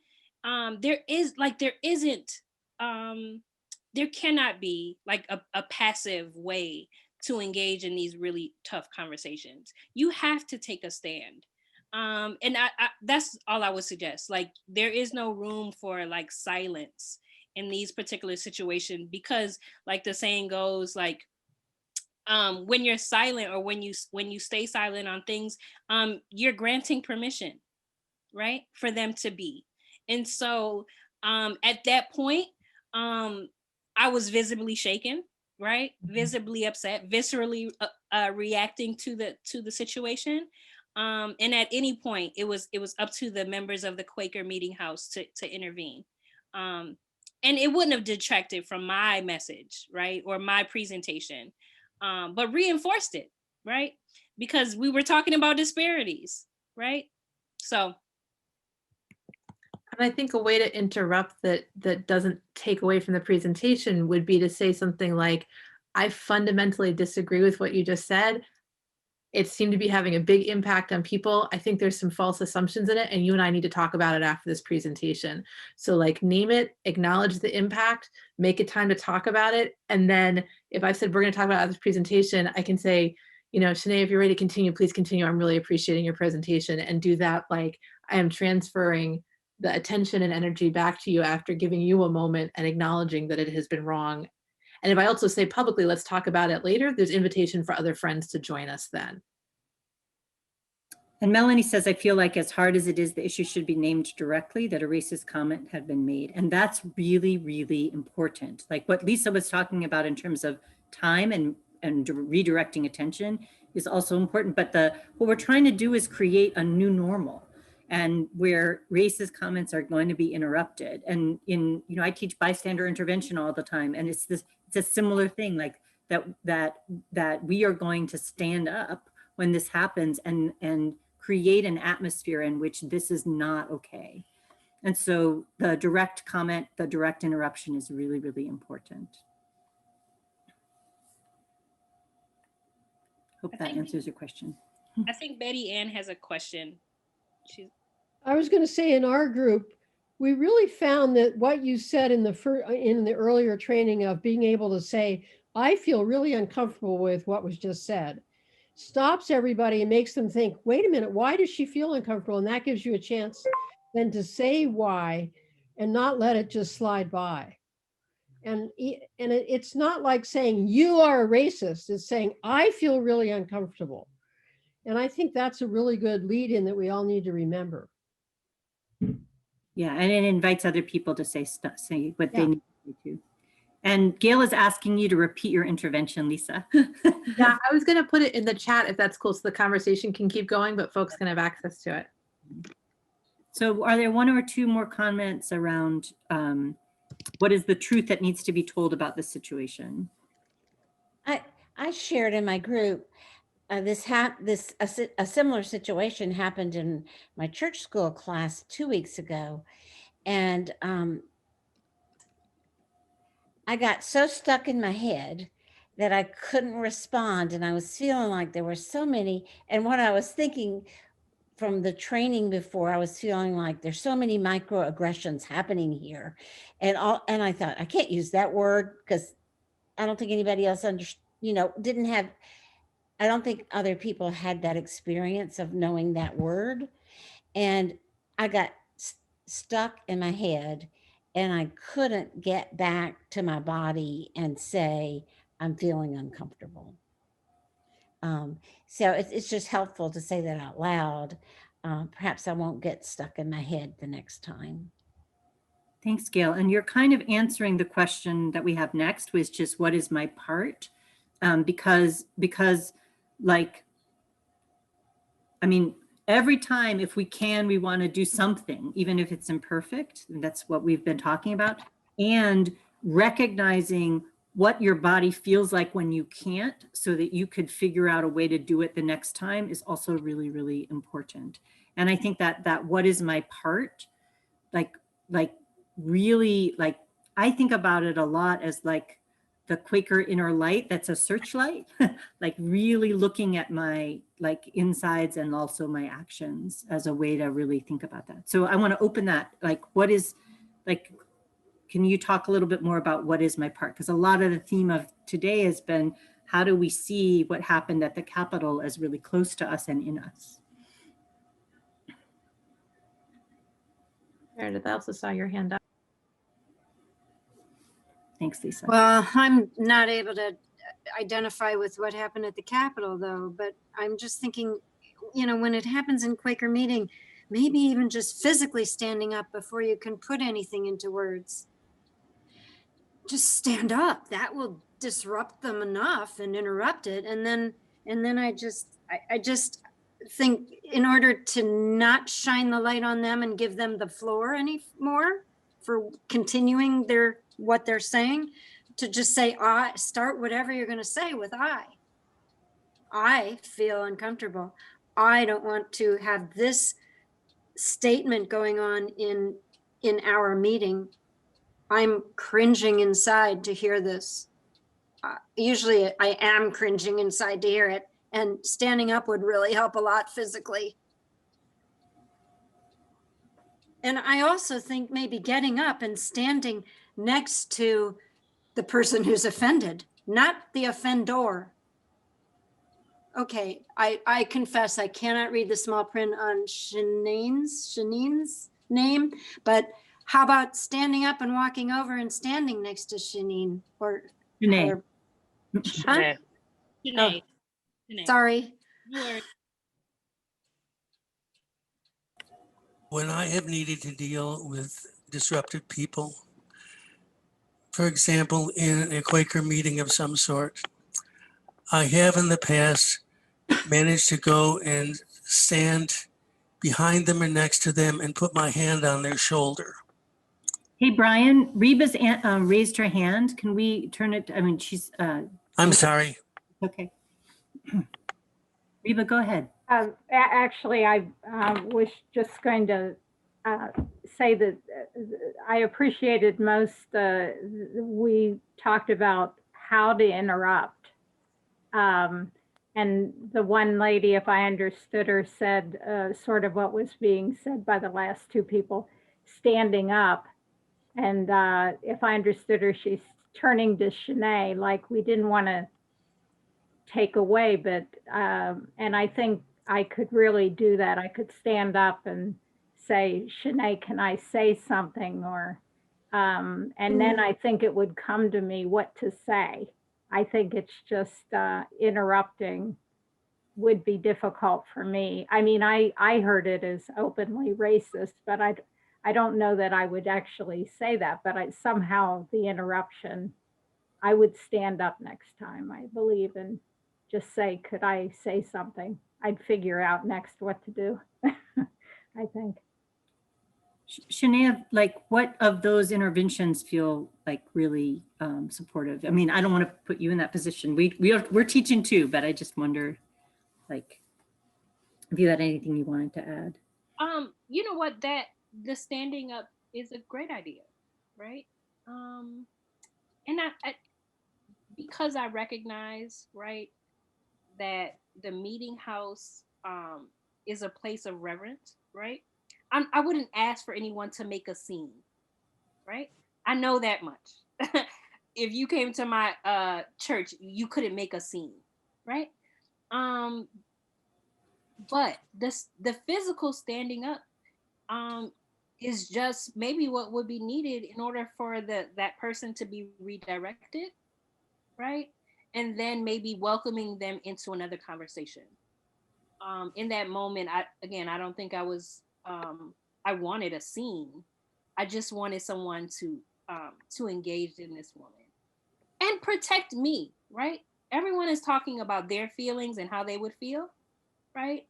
there cannot be like a passive way to engage in these really tough conversations. You have to take a stand. And I that's all I would suggest. Like, there is no room for like silence in these particular situations, because like the saying goes, like, when you're silent, or when you stay silent on things, you're granting permission, right, for them to be. And so at that point, I was visibly shaken, right, visibly upset, viscerally reacting to the situation. And at any point, it was up to the members of the Quaker Meeting House to intervene. And it wouldn't have detracted from my message, right, or my presentation, but reinforced it, right? Because we were talking about disparities, right? So. And I think a way to interrupt that doesn't take away from the presentation would be to say something like, I fundamentally disagree with what you just said. It seemed to be having a big impact on people. I think there's some false assumptions in it, and you and I need to talk about it after this presentation. So like, name it, acknowledge the impact, make a time to talk about it. And then if I've said we're going to talk about this presentation, I can say, you know, Shanae, if you're ready to continue, please continue. I'm really appreciating your presentation, and do that like I am transferring the attention and energy back to you after giving you a moment and acknowledging that it has been wrong. And if I also say publicly, let's talk about it later, there's invitation for other friends to join us then. And Melanie says, I feel like as hard as it is, the issue should be named directly that a racist comment had been made. And that's really, really important. Like what Lisa was talking about in terms of time and redirecting attention is also important. But what we're trying to do is create a new normal, and where racist comments are going to be interrupted. And you know, I teach bystander intervention all the time, and it's a similar thing, like that we are going to stand up when this happens and create an atmosphere in which this is not okay. And so the direct comment, the direct interruption is really, really important. Hope that answers your question. I think Betty Ann has a question. I was going to say, in our group, we really found that what you said in the earlier training of being able to say, I feel really uncomfortable with what was just said, stops everybody and makes them think, wait a minute, why does she feel uncomfortable? And that gives you a chance then to say why and not let it just slide by. And it's not like saying you are a racist. It's saying, I feel really uncomfortable. And I think that's a really good lead in that we all need to remember. Yeah, and it invites other people to say what they need to. And Gail is asking you to repeat your intervention, Lisa. Yeah, I was going to put it in the chat if that's cool, so the conversation can keep going, but folks can have access to it. So are there one or two more comments around what is the truth that needs to be told about this situation? I shared in my group, a similar situation happened in my church school class 2 weeks ago. And I got so stuck in my head that I couldn't respond. And I was feeling like there were so many, and what I was thinking from the training before, I was feeling like there's so many microaggressions happening here. And I thought, I can't use that word because I don't think anybody else didn't have, I don't think other people had that experience of knowing that word. And I got stuck in my head and I couldn't get back to my body and say, I'm feeling uncomfortable. So it's just helpful to say that out loud. Perhaps I won't get stuck in my head the next time. Thanks, Gail. And you're kind of answering the question that we have next, which is what is my part? Because like, I mean, every time if we can, we want to do something, even if it's imperfect. And that's what we've been talking about. And recognizing what your body feels like when you can't, so that you could figure out a way to do it the next time, is also really, really important. And I think that what is my part, like really, like, I think about it a lot as like the Quaker inner light that's a searchlight, like really looking at my like insides and also my actions as a way to really think about that. So I want to open that, like, what is, like, can you talk a little bit more about what is my part? Because a lot of the theme of today has been, how do we see what happened at the Capitol as really close to us and in us? Meredith, I also saw your hand up. Thanks, Lisa. Well, I'm not able to identify with what happened at the Capitol, though, but I'm just thinking, when it happens in Quaker meeting, maybe even just physically standing up before you can put anything into words. Just stand up. That will disrupt them enough and interrupt it. And then I just think, in order to not shine the light on them and give them the floor anymore for continuing what they're saying, to just say, start whatever you're going to say with I feel uncomfortable. I don't want to have this statement going on in our meeting. I'm cringing inside to hear this. Usually I am cringing inside to hear it, and standing up would really help a lot physically. And I also think maybe getting up and standing next to the person who's offended, not the offender. Okay, I confess I cannot read the small print on Shanine's name, but how about standing up and walking over and standing next to Shanine or Janae. Huh? Janae. Sorry. When I have needed to deal with disruptive people, for example, in a Quaker meeting of some sort, I have in the past managed to go and stand behind them or next to them and put my hand on their shoulder. Hey, Brian, Reba's raised her hand. Can we turn it? I mean, she's. I'm sorry. Okay. Reba, go ahead. Actually, I was just going to say that I appreciated most, we talked about how to interrupt. And the one lady, if I understood her, said sort of what was being said by the last two people, standing up. And if I understood her, she's turning to Shanae, like we didn't want to take away, but, and I think I could really do that. I could stand up and say, Shanae, can I say something? Or, and then I think it would come to me what to say. I think it's just interrupting would be difficult for me. I mean, I heard it as openly racist, but I don't know that I would actually say that, but somehow the interruption, I would stand up next time, I believe, and just say, could I say something? I'd figure out next what to do, I think. Shanae, like, what of those interventions feel like really supportive? I mean, I don't want to put you in that position. We're teaching too, but I just wonder, like, if you had anything you wanted to add. You know what, the standing up is a great idea, right? And I because I recognize, right, that the meeting house is a place of reverence, right? I wouldn't ask for anyone to make a scene, right? I know that much. if you came to my church, you couldn't make a scene, right? But the physical standing up is just maybe what would be needed in order for that person to be redirected, right? And then maybe welcoming them into another conversation. In that moment, I don't think I wanted a scene. I just wanted someone to engage in this woman and protect me, right? Everyone is talking about their feelings and how they would feel, right?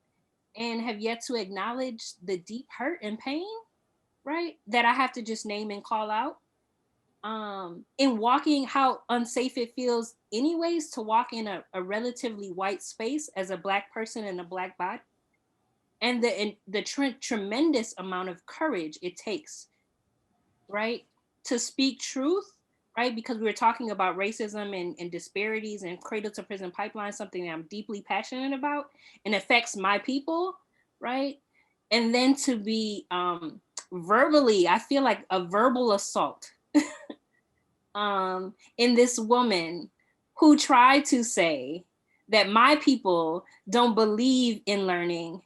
And have yet to acknowledge the deep hurt and pain, right? That I have to just name and call out. In walking, how unsafe it feels anyways to walk in a relatively white space as a Black person in a Black body. And the tremendous amount of courage it takes, right? To speak truth, right? Because we were talking about racism and disparities and cradle to prison pipeline, something that I'm deeply passionate about and affects my people, right? And then to be verbally, I feel like a verbal assault in this woman who tried to say that my people don't believe in learning.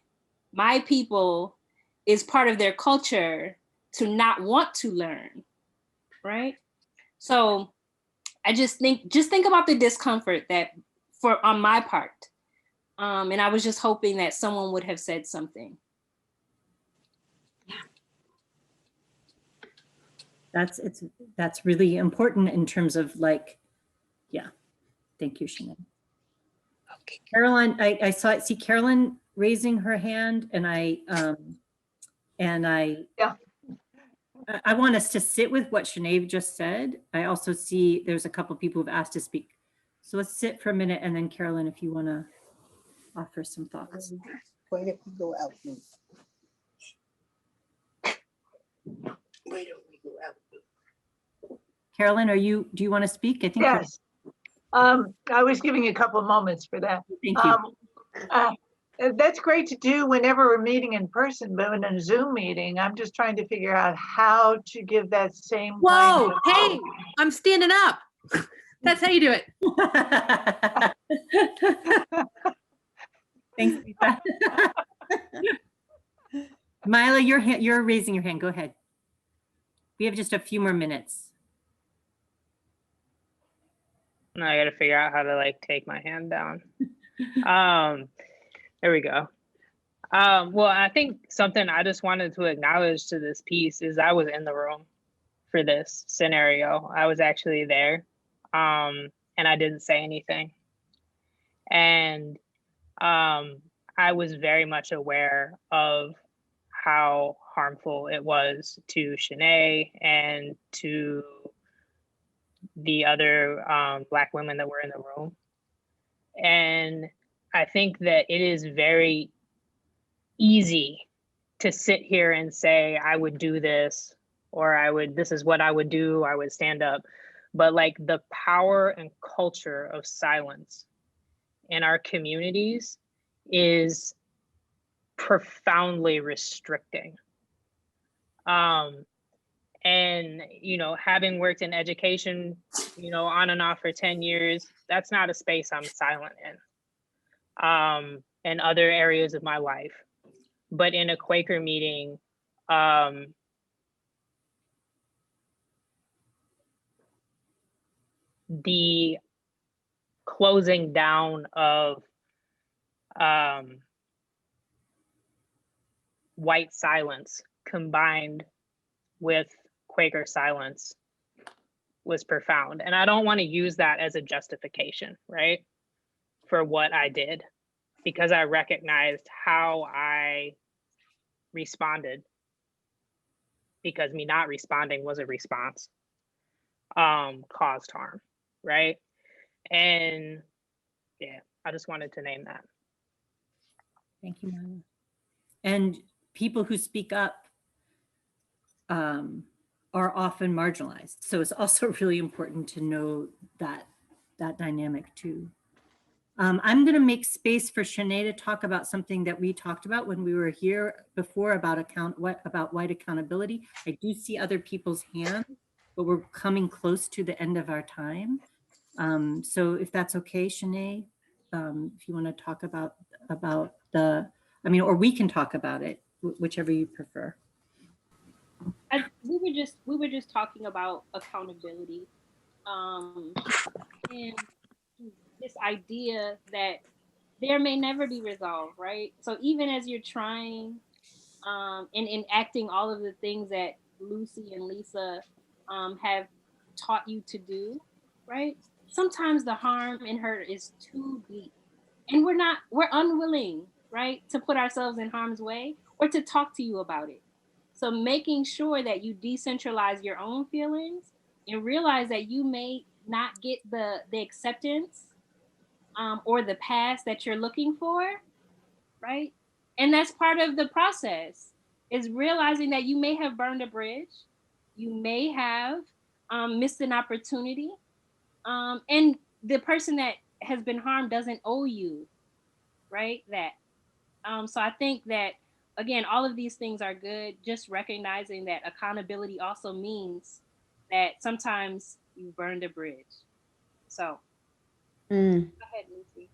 My people is part of their culture to not want to learn, right? So I just think about the discomfort that on my part. And I was just hoping that someone would have said something. That's really important in terms of like, yeah. Thank you, Sinead. Okay, Caroline, I see Carolyn raising her hand, and I want us to sit with what Sinead just said. I also see there's a couple people who've asked to speak. So let's sit for a minute, and then Carolyn, if you want to offer some thoughts. Why don't we go out? Why don't we go out? Carolyn, do you want to speak? I think yes. I was giving a couple of moments for that. Thank you. That's great to do whenever we're meeting in person, but in a Zoom meeting, I'm just trying to figure out how to give that same. Whoa, hey, I'm standing up. That's how you do it. Thanks, Lisa. Mila, you're raising your hand. Go ahead. We have just a few more minutes. Now I got to figure out how to like take my hand down. There we go. Well, I think something I just wanted to acknowledge to this piece is I was in the room for this scenario. I was actually there, and I didn't say anything. And I was very much aware of how harmful it was to Shanae and to the other Black women that were in the room. And I think that it is very easy to sit here and say, I would do this, or this is what I would do, I would stand up. But like the power and culture of silence in our communities is profoundly restricting. And, having worked in education, on and off for 10 years, that's not a space I'm silent in, and other areas of my life. But in a Quaker meeting, the closing down of white silence combined with Quaker silence was profound. And I don't want to use that as a justification, right, for what I did, because I recognized how I responded, because me not responding was a response, caused harm, right? And yeah, I just wanted to name that. Thank you, Maya. And people who speak up are often marginalized. So it's also really important to know that dynamic too. I'm going to make space for Shanae to talk about something that we talked about when we were here before about white accountability. I do see other people's hands. but we're coming close to the end of our time. So if that's okay, Shanae, if you want to talk about the, I mean, or we can talk about it, whichever you prefer. We were just talking about accountability, and this idea that there may never be resolved, right? So even as you're trying and enacting all of the things that Lucy and Lisa have taught you to do, right? Sometimes the harm and hurt is too deep, and we're unwilling, right, to put ourselves in harm's way or to talk to you about it. So making sure that you decentralize your own feelings and realize that you may not get the acceptance or the pass that you're looking for, right? And that's part of the process, is realizing that you may have burned a bridge, you may have missed an opportunity, and the person that has been harmed doesn't owe you, right? That. So I think that, again, all of these things are good. Just recognizing that accountability also means that sometimes you burned a bridge. So go ahead, Lucy.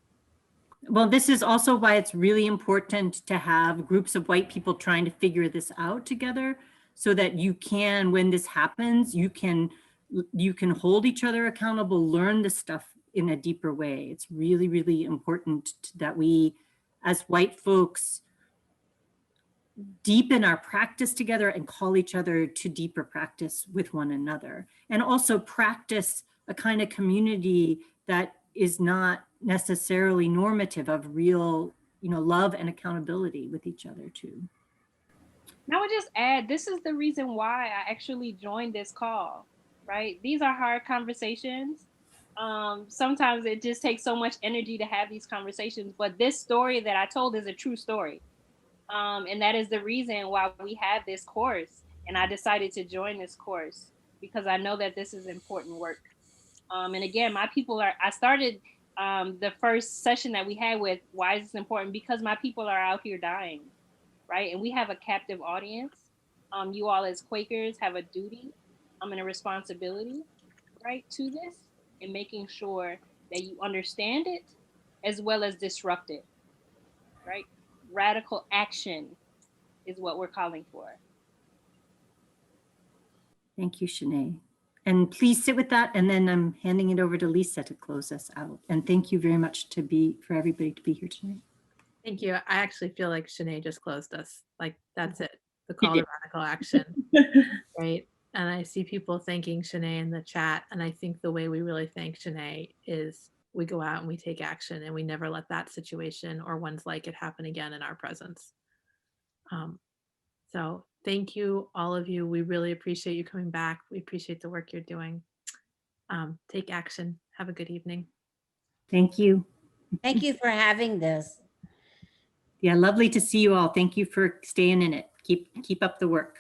Well, this is also why it's really important to have groups of white people trying to figure this out together, so that you can, when this happens, you can hold each other accountable, learn this stuff in a deeper way. It's really, really important that we, as white folks, deepen our practice together and call each other to deeper practice with one another. And also practice a kind of community that is not necessarily normative of real, love and accountability with each other too. Now I would just add, this is the reason why I actually joined this call, right? These are hard conversations. Sometimes it just takes so much energy to have these conversations, but this story that I told is a true story. And that is the reason why we have this course. And I decided to join this course because I know that this is important work. And again, I started the first session that we had with why is this important? Because my people are out here dying, right? And we have a captive audience. You all as Quakers have a duty and a responsibility, right, to this, and making sure that you understand it as well as disrupt it, right? Radical action is what we're calling for. Thank you, Shanae. And please sit with that, and then I'm handing it over to Lisa to close us out. And thank you very much for everybody to be here tonight. Thank you. I actually feel like Shanae just closed us. Like, that's it. The call to radical action, right? And I see people thanking Shanae in the chat. And I think the way we really thank Shanae is we go out and we take action, and we never let that situation or ones like it happen again in our presence. So thank you, all of you. We really appreciate you coming back. We appreciate the work you're doing. Take action. Have a good evening. Thank you. Thank you for having this. Yeah, lovely to see you all. Thank you for staying in it. Keep up the work.